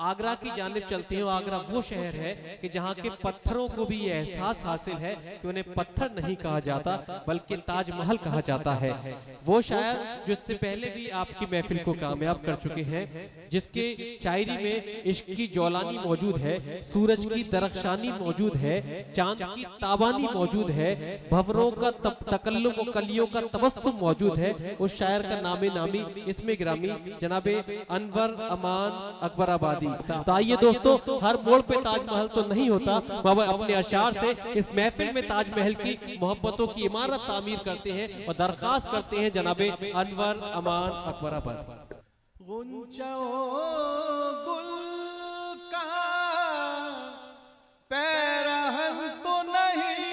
आगरा की जानिब चलते हैं। आगरा वो शहर है कि जहाँ के पत्थरों को भी ये एहसास हासिल है कि उन्हें पत्थर नहीं कहा जाता बल्कि ताजमहल कहा जाता है। वो शायर जो इससे पहले भी आपकी महफिल को कामयाब कर चुके हैं, जिसके शायरी में इश्क की जौलानी मौजूद है, सूरज की दरख्शानी मौजूद है, चांद की ताबानी मौजूद है, भंवरों का तकल्लुम और कलियों का तबस्सुम मौजूद है। उस शायर का नामे नामी इसमें ग्रामी जनाबे अनवर अमान अकबर आबादी। तो आइए दोस्तों, हर मोड़ पे ताजमहल तो नहीं होता, बाबा अपने अशार से इस महफिल में ताजमहल की मोहब्बतों की इमारत तामीर करते हैं और दरखास्त करते हैं जनाबे अनवर अमान अकबर आबादी। गुंचा गुल का पैरहन तो नहीं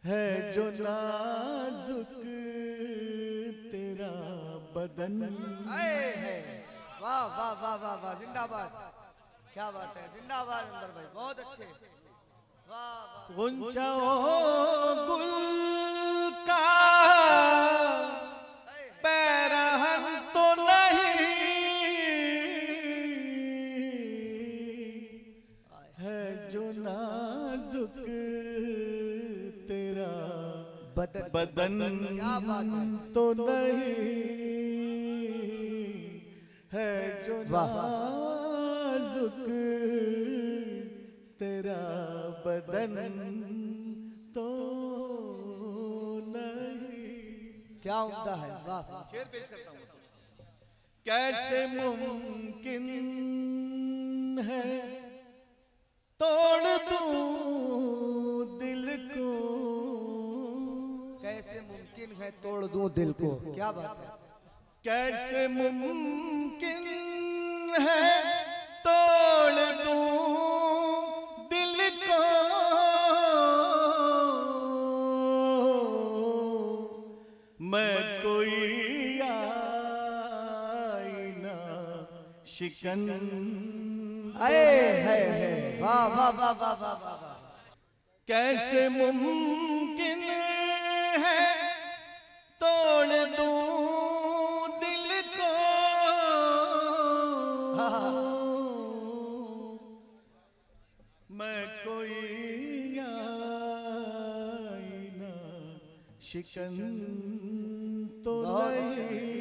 है जो नाजुक तेरा बदन। वाह वाह वाह वाह वाह, जिंदाबाद, क्या बात है, जिंदाबाद अंदर भाई, बहुत अच्छे, वाह वाह। गुंचा गुल का पैरहन तो नहीं है जो नाजुक तेरा बदन तो नहीं है जो नाजुक तेरा बदन तो नहीं। क्या उम्दा है, वाह। शेर पेश करता हूँ। कैसे मुमकिन है तोड़ दूं दिल को, कैसे मुमकिन है तोड़ दूं दिल को, क्या बात है। कैसे मुमकिन है तोड़ दूं दिल को, मैं कोई आईना शिकन। है वाह वाह वाह वाह वाह वाह। कैसे मुमकिन है तोड़ दूं दिल को, मैं कोई आईना शिकन तो नहीं,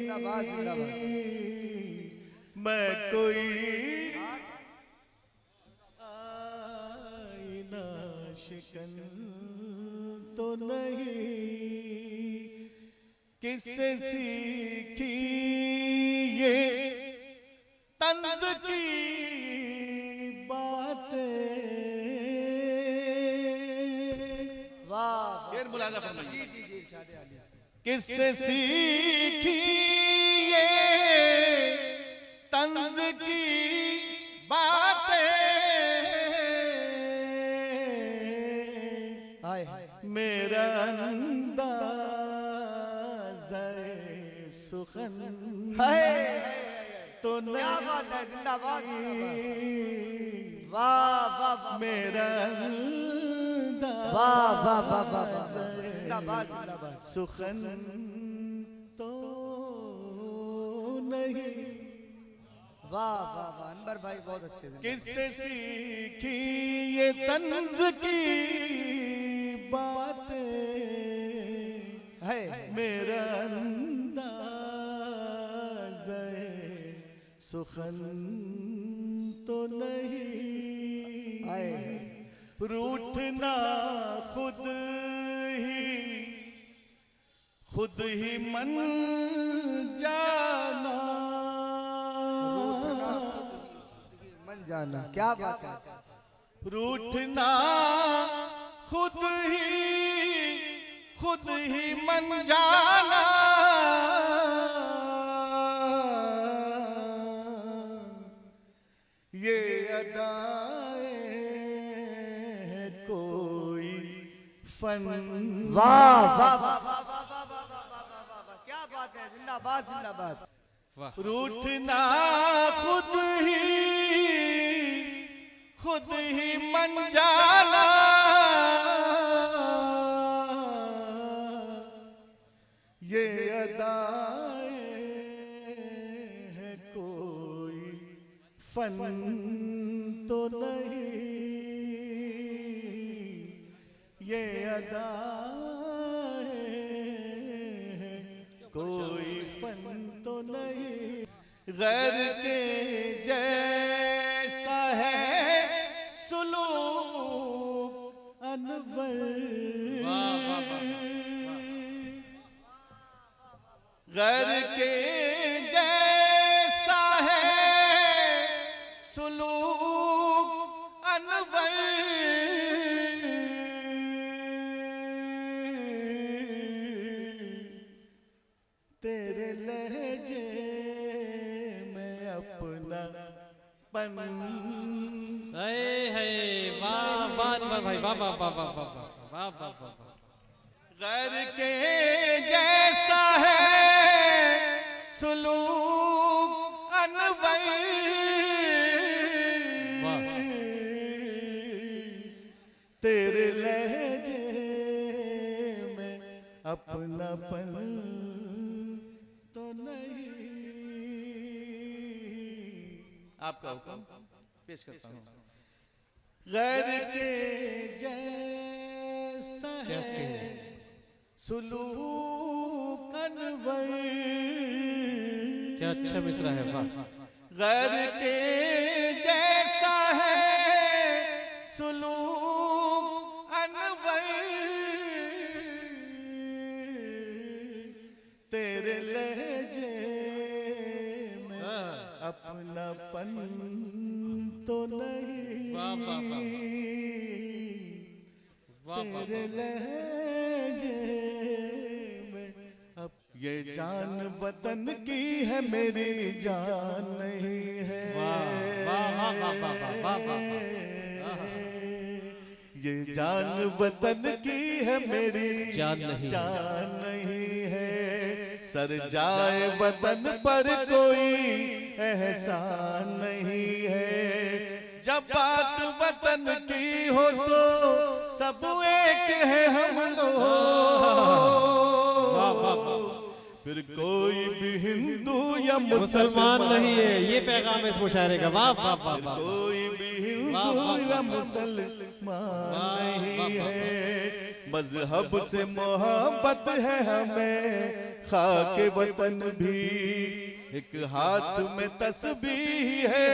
मैं कोई आईना शिकन तो नहीं। किससे सीखी ये तंज की बातें, वाह। शेर मुलाजा फरमाइए। जी जी जी, इरशाद आली। किससे सीखी ये तंज की बातें, मेरा अंदाज़े सुखन तो नहीं। क्या बात है, जिंदाबाद, वाह वाह वाह, मेरा वाह वाह वाह वाह, जिंदाबाद जिंदाबाद। सुखन तो नहीं। वाह वाह वाह, अनवर भाई बहुत अच्छे। किससे सीखी ये तंज की बातें है, मेरा अंदाज़े सुखन तो नहीं। रूठना खुद ही मन जाना, मन जाना, क्या बात है। रूठना खुद ही मन जाना, ये अदाएं है कोई फन। वाह वाह वाह वाह वाह वाह वाह वाह वाह वाह, क्या बात है, जिंदाबाद जिंदाबाद। रूठना खुद ही मन जाना, ये अदाएं फन तो नहीं, ये अदा है कोई फन तो नहीं। गैर के जैसा है सुलूक अनवर, गैर के जैसा है सुलूक अनवर, तेरे लहजे में अपना पन। वाह वाह भाई, वाह वाह वाह वाह वाह वाह वाह वाह। गैर के जैसा है सुलूक अनवर, तेरे लहजे में अपनापन तो नहीं। आपका हुक्म पेश करता हूँ। गैर के जैसा है सुलूक अनवर, क्या अच्छा मिसरा है, वाह। गैर के जैसा है सुलूक अनवर, तेरे लहजे में अपनापन तो नहीं। तेरे लहजे में अब ये जान वतन की है मेरी जान नहीं है। ये जान वतन की है मेरी जान नहीं है। सर जाए वतन पर कोई एहसान नहीं है। जब बात वतन की हो तो सब एक है हम लोग, फिर कोई भी हिंदू या मुसलमान नहीं है। ये पैगाम है इस मुशायरे का, वाह वाह वाह वाह। कोई भी हिंदू या मुसलमान नहीं है। मजहब से मोहब्बत है हमें, खाके वतन भी। एक हाथ में तस्बीह है,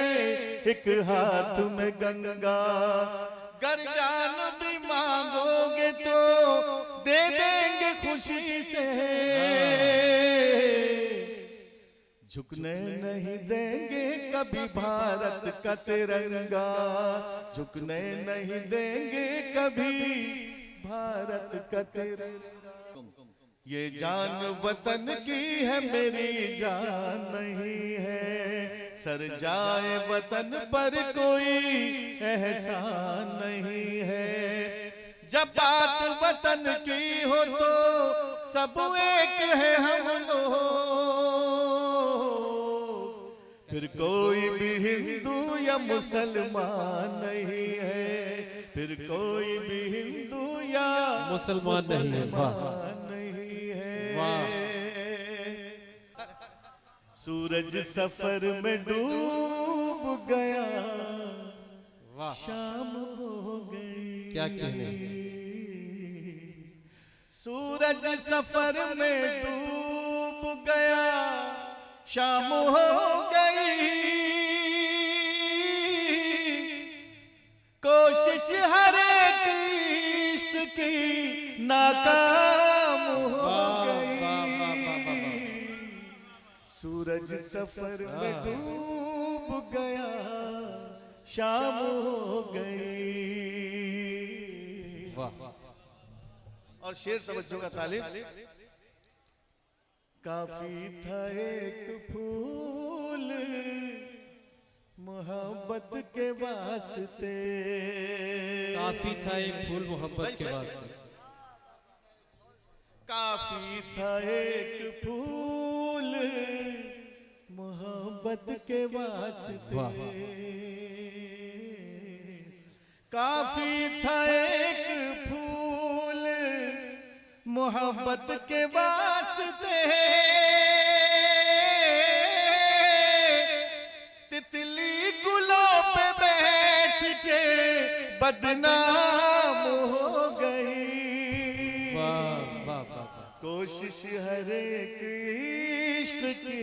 एक हाथ में गंगा। गर जान भी मांगोगे तो दे देंगे खुशी से। झुकने नहीं देंगे कभी भारत का तिरंगा, झुकने नहीं देंगे कभी भारत का तिरंगा। ये जान वतन की है मेरी जान नहीं है। सर जाए वतन पर कोई एहसान नहीं है। जब बात वतन की हो तो सब एक है हम लोग, फिर कोई भी हिंदू या मुसलमान नहीं है। फिर कोई भी हिंदू या मुसलमान नहीं है, वाह। सूरज सफर में डूब गया, वाह। शाम हो गई। क्या कहने। सूरज सफर में डूब गया, शाम हो गई। कोशिश हर एक इश्क की नाकाम हो गई। सूरज सफर में डूब गया, शाम हो गई। और शेर तवज्जो का तालिब। काफी था एक फूल मोहब्बत के वास्ते, काफी था एक फूल मोहब्बत के वास्ते। काफी था एक फूल मोहब्बत के वास्ते। काफी था एक फूल मोहब्बत के वास्ते। तितली गुल बदनाम हो गई। वाह वाह वाह वाह। कोशिश हर एक इश्क की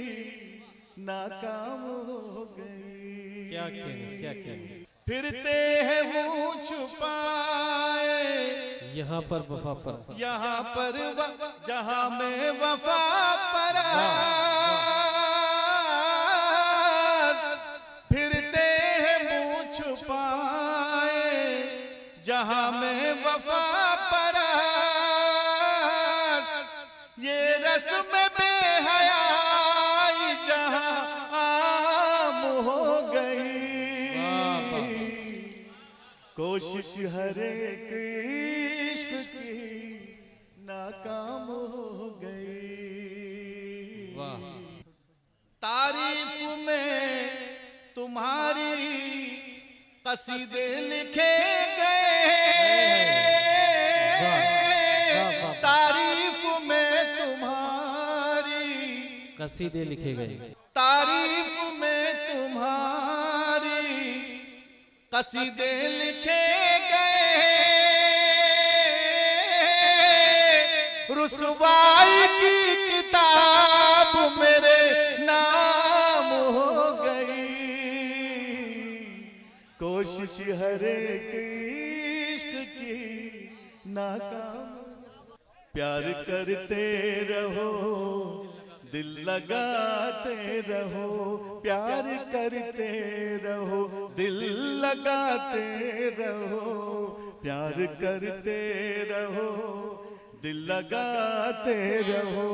नाकाम हो गई। क्या कहने, क्या कहने। फिरते हैं मुंह छुपाए यहाँ पर वफा पर, यहाँ पर जहाँ में वफा पर, फिरते हैं मुंह छुपाए जहाँ में वफा पर, ये रस्म बेहयाई जहाँ आम हो गई। कोशिश हर एक इश्क की नाकाम हो गई। वाह। तारीफ में तुम्हारी कसीदे लिखे गए, तारीफ में तुम्हारी कसीदे लिखे गए, तारीफ में तुम्हारी कसीदे लिखे गए, रुसवाई की किताब मेरे नाम हो गई। कोशिश हर एक इश्क की नाकाम। प्यार करते रहो दिल लगाते रहो, प्यार करते रहो दिल लगाते रहो, प्यार करते रहो दिल लगाते रहो,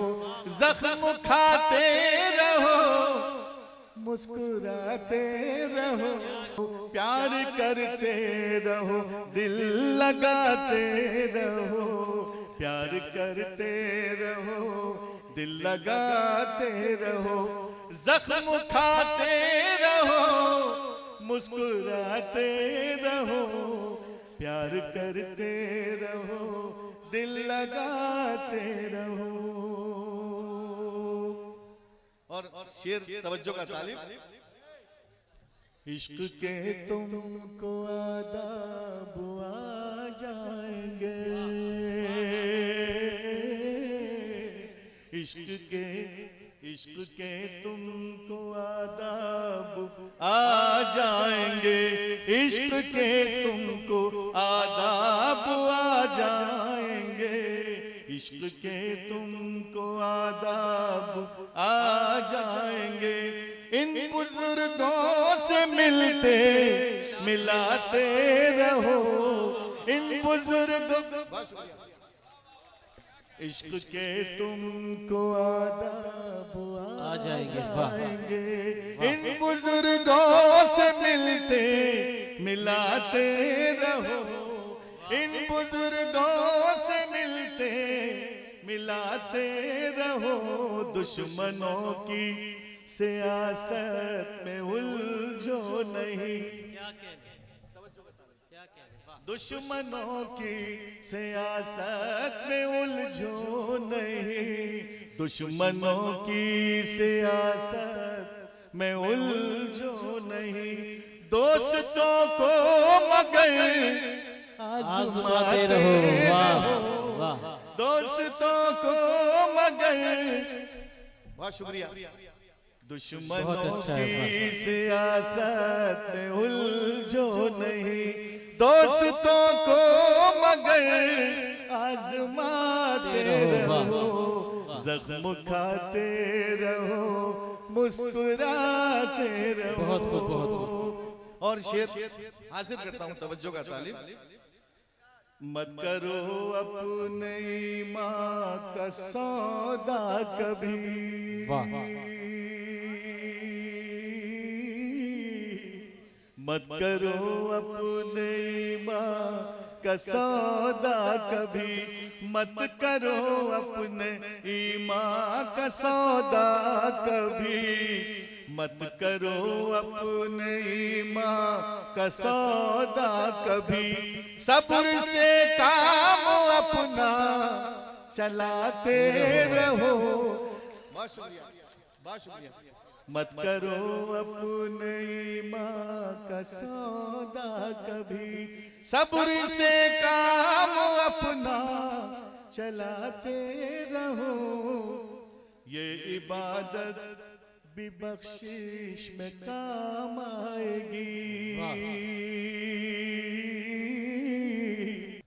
जख्म खाते रहो मुस्कुराते रहो, प्यार करते रहो दिल लगाते रहो, प्यार करते रहो दिल लगाते रहो, जख्म खाते रहो मुस्कुराते रहो, प्यार करते रहो दिल लगाते रहो। और शेर तवज्जो का तालिब। इश्क के तुमको आदाब आ जाएंगे, इश्क के तुमको आदाब आ जाएंगे, इश्क के तुमको आदाब आ जाएंगे, इश्क के तुमको आदाब आ जाएंगे। इन बुजुर्गों से मिलते मिलाते रहो, इन बुजुर्गों इश्क के तुमको आदाब आ जाएंगे, इन बुजुर्गों से मिलते मिलाते रहो, इन बुजुर्गों से मिलते मिलाते रहो, दुश्मनों की सियासत में उलझो नहीं, दुश्मनों की सियासत में उलझो नहीं, दुश्मनों की सियासत में उलझो नहीं, दोस्तों को मगर आजमाते रहो, दोस्तों को मगर। बहुत शुक्रिया। दुश्मनों की सियासत में उलझो नहीं, दोस्तों को मगर आजमाते रहो, जख्म खाते रहो मुस्कुराते रहो। बहुत खूब, बहुत खूब। और शेर हाजिर करता हूं तवज्जो का तालिब। मत करो अपने माँ का सौदा कभी, मत करो अपने माँ का सौदा कभी, मत करो अपने ईमां का सौदा कभी, मत करो अपने ईमां का सौदा कभी, सब्र से काम अपना चलाते रहो। बहुत शुक्रिया, बहुत शुक्रिया। मत करो अपने माँ का सौदा कभी, सब्र से काम अपना चलाते रहो, ये इबादत भी बख्शिश में काम आएगी,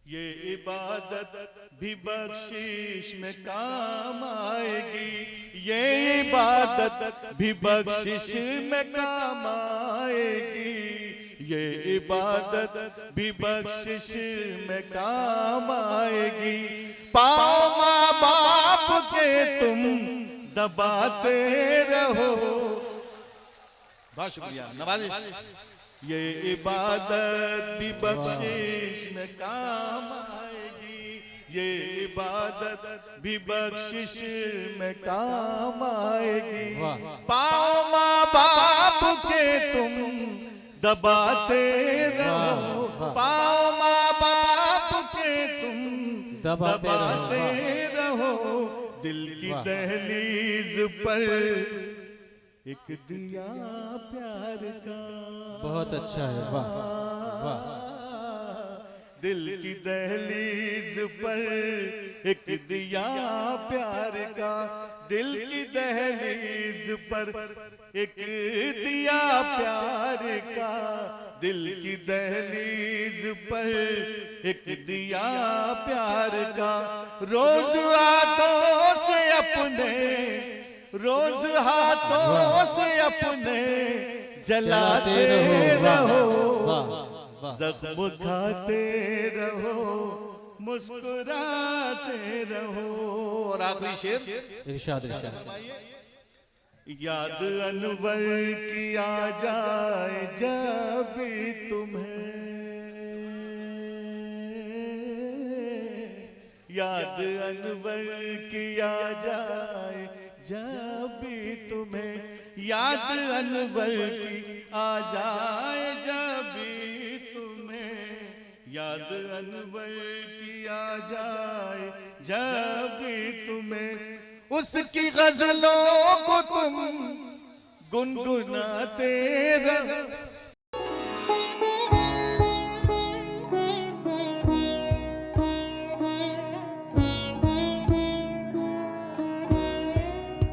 ये इबादत भी बख्शिश में काम आएगी, ये इबादत भी बख्शिश में काम आएगी, ये इबादत भी बख्शिश में काम आएगी। पाओ माँ बाप के तुम दबाते रहो, बहुत शुक्रिया नवाजिश। ये इबादत भी बख्शिश में काम आएगी, ये इबादत भी बख्शिश में काम आएगी। पाओ माँ बाप के तुम दबाते रहो, पाओ माँ बाप के तुम दबाते रहो, दिल की दहलीज पर एक दिया प्यार का। बहुत अच्छा है, वाह वाह। दिल की दहलीज पर एक दिया प्यार का, दिल की दहलीज पर एक दिया प्यार का, दिल की दहलीज पर एक दिया प्यार का। रोज हाथों से अपने, रोज हाथों से अपने जलाते रहो, जख्म खाते रहो, मुस्कुराते रहो। और आखिरी शेर इरशाद इरशाद। याद अनवर की आ जाए जब भी तुम्हें, याद अनवर की आ जाए जब भी तुम्हें, याद अनवर की आ जाए जब भी तुम्हें, याद अनवर की आ जाए जब भी तुम्हें, उसकी गजलों को तुम गुनगुनाते रहो।